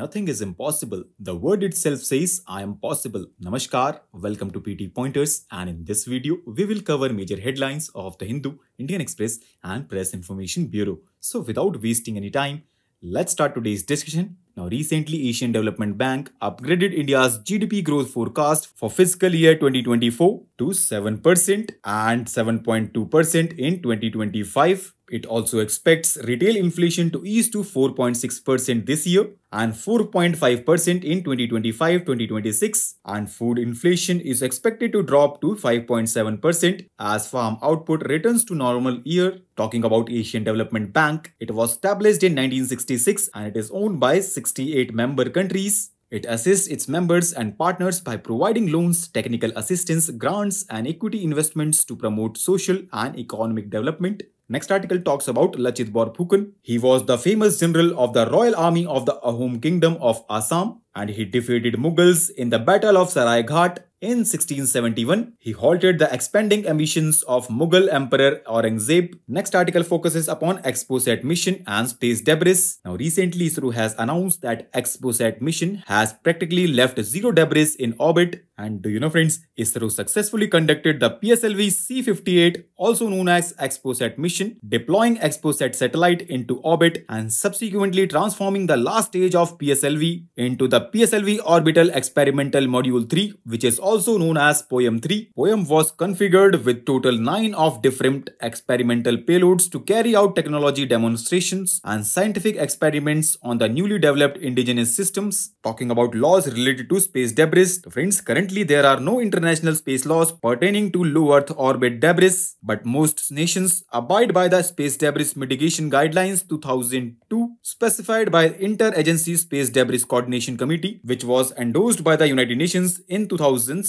nothing is impossible. The word itself says, I am possible. Namaskar, welcome to PT Pointers, and in this video, we will cover major headlines of the Hindu, Indian Express and Press Information Bureau. So without wasting any time, let's start today's discussion. Now, recently, Asian Development Bank upgraded India's GDP growth forecast for fiscal year 2024 to 7% and 7.2% in 2025. It also expects retail inflation to ease to 4.6% this year and 4.5% in 2025-2026, and food inflation is expected to drop to 5.7% as farm output returns to normal year. Talking about Asian Development Bank, it was established in 1966 and it is owned by 68 member countries. It assists its members and partners by providing loans, technical assistance, grants, and equity investments to promote social and economic development. Next article talks about Lachit Borphukan. He was the famous general of the Royal Army of the Ahom Kingdom of Assam, and he defeated Mughals in the Battle of Sarai Ghat in 1671. He halted the expanding ambitions of Mughal Emperor Aurangzeb. Next article focuses upon Exposset mission and space debris. Now, recently ISRO has announced that Exposset mission has practically left zero debris in orbit. And do you know, friends, ISRO successfully conducted the PSLV C-58, also known as Exposset mission, deploying Exposset satellite into orbit and subsequently transforming the last stage of PSLV into the PSLV Orbital Experimental Module 3, which is also known as POEM-3. POEM was configured with total 9 of different experimental payloads to carry out technology demonstrations and scientific experiments on the newly developed indigenous systems. Talking about laws related to space debris, friends, currently there are no international space laws pertaining to low Earth orbit debris, but most nations abide by the Space Debris Mitigation Guidelines 2002 specified by Inter-Agency Space Debris Coordination Committee, which was endorsed by the United Nations in 2007.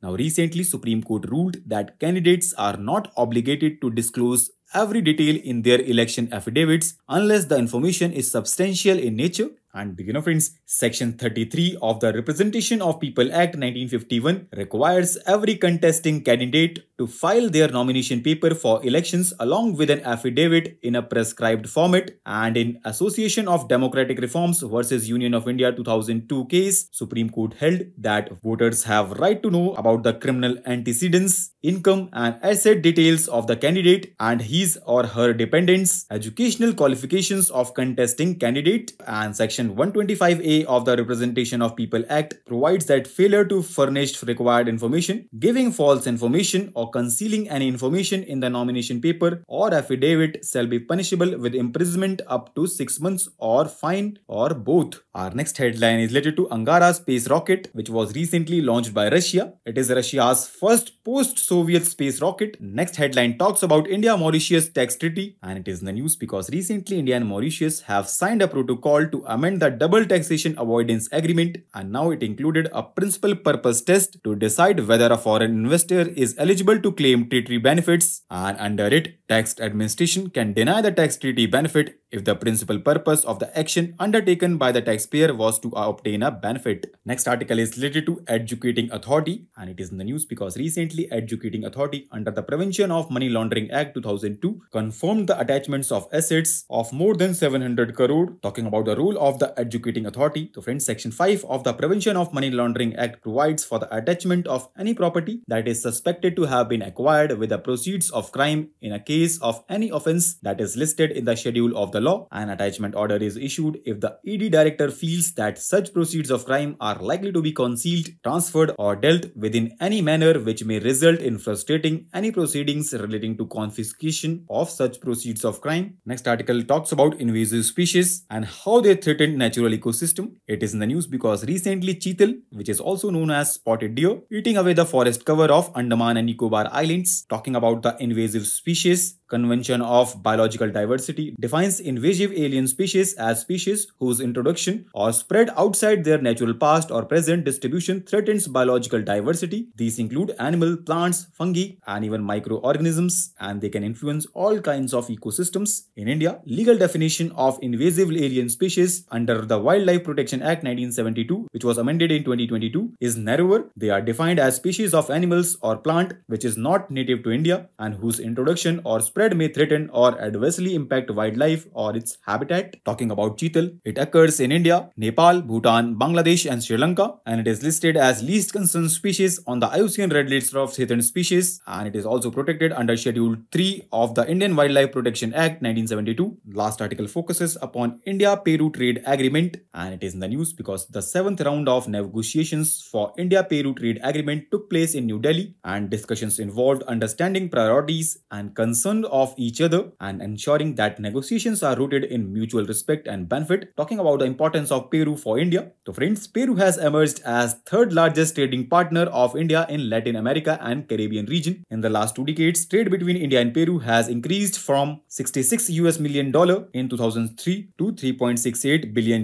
Now, recently Supreme Court ruled that candidates are not obligated to disclose every detail in their election affidavits unless the information is substantial in nature. And you know, friends, Section 33 of the Representation of People Act 1951 requires every contesting candidate to file their nomination paper for elections along with an affidavit in a prescribed format. And in Association of Democratic Reforms versus Union of India 2002 case, Supreme Court held that voters have right to know about the criminal antecedents, income and asset details of the candidate and his or her dependents, educational qualifications of contesting candidate. And Section 125A of the Representation of People Act provides that failure to furnish required information, giving false information or concealing any information in the nomination paper or affidavit shall be punishable with imprisonment up to 6 months or fine or both. Our next headline is related to Angara space rocket, which was recently launched by Russia. It is Russia's first post-Soviet space rocket. Next headline talks about India-Mauritius tax treaty, and it is in the news because recently India and Mauritius have signed a protocol to amend the double taxation avoidance agreement, and now it included a principal purpose test to decide whether a foreign investor is eligible to claim treaty benefits, and under it, tax administration can deny the tax treaty benefit if the principal purpose of the action undertaken by the taxpayer was to obtain a benefit. Next article is related to Educating Authority, and it is in the news because recently Educating Authority under the Prevention of Money Laundering Act 2002 confirmed the attachments of assets of more than 700 crore. Talking about the role of the Educating Authority, so friends, Section 5 of the Prevention of Money Laundering Act provides for the attachment of any property that is suspected to have been acquired with the proceeds of crime in a case of any offence that is listed in the schedule of the law. An attachment order is issued if the ED director feels that such proceeds of crime are likely to be concealed, transferred or dealt with in any manner which may result in frustrating any proceedings relating to confiscation of such proceeds of crime. Next article talks about invasive species and how they threaten natural ecosystem. It is in the news because recently Cheetal, which is also known as spotted deer, eating away the forest cover of Andaman and Nicobar Islands. Talking about the invasive species, Convention of Biological Diversity defines invasive alien species as species whose introduction or spread outside their natural past or present distribution threatens biological diversity. These include animal, plants, fungi, and even microorganisms, and they can influence all kinds of ecosystems. In India, legal definition of invasive alien species under the Wildlife Protection Act 1972, which was amended in 2022, is narrower. They are defined as species of animals or plant which is not native to India and whose introduction or spread spread may threaten or adversely impact wildlife or its habitat. Talking about cheetal, it occurs in India, Nepal, Bhutan, Bangladesh and Sri Lanka, and it is listed as least concern species on the IUCN Red List of threatened species, and it is also protected under Schedule 3 of the Indian Wildlife Protection Act 1972. Last article focuses upon India-Peru trade agreement, and it is in the news because the 7th round of negotiations for India-Peru trade agreement took place in New Delhi, and discussions involved understanding priorities and concern of each other and ensuring that negotiations are rooted in mutual respect and benefit. Talking about the importance of Peru for India. So friends, Peru has emerged as third largest trading partner of India in Latin America and Caribbean region. In the last 2 decades, trade between India and Peru has increased from $66 million in 2003 to $3.68 billion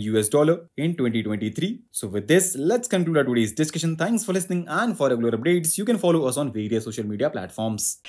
in 2023. So with this, let's conclude today's discussion. Thanks for listening, and for regular updates, you can follow us on various social media platforms.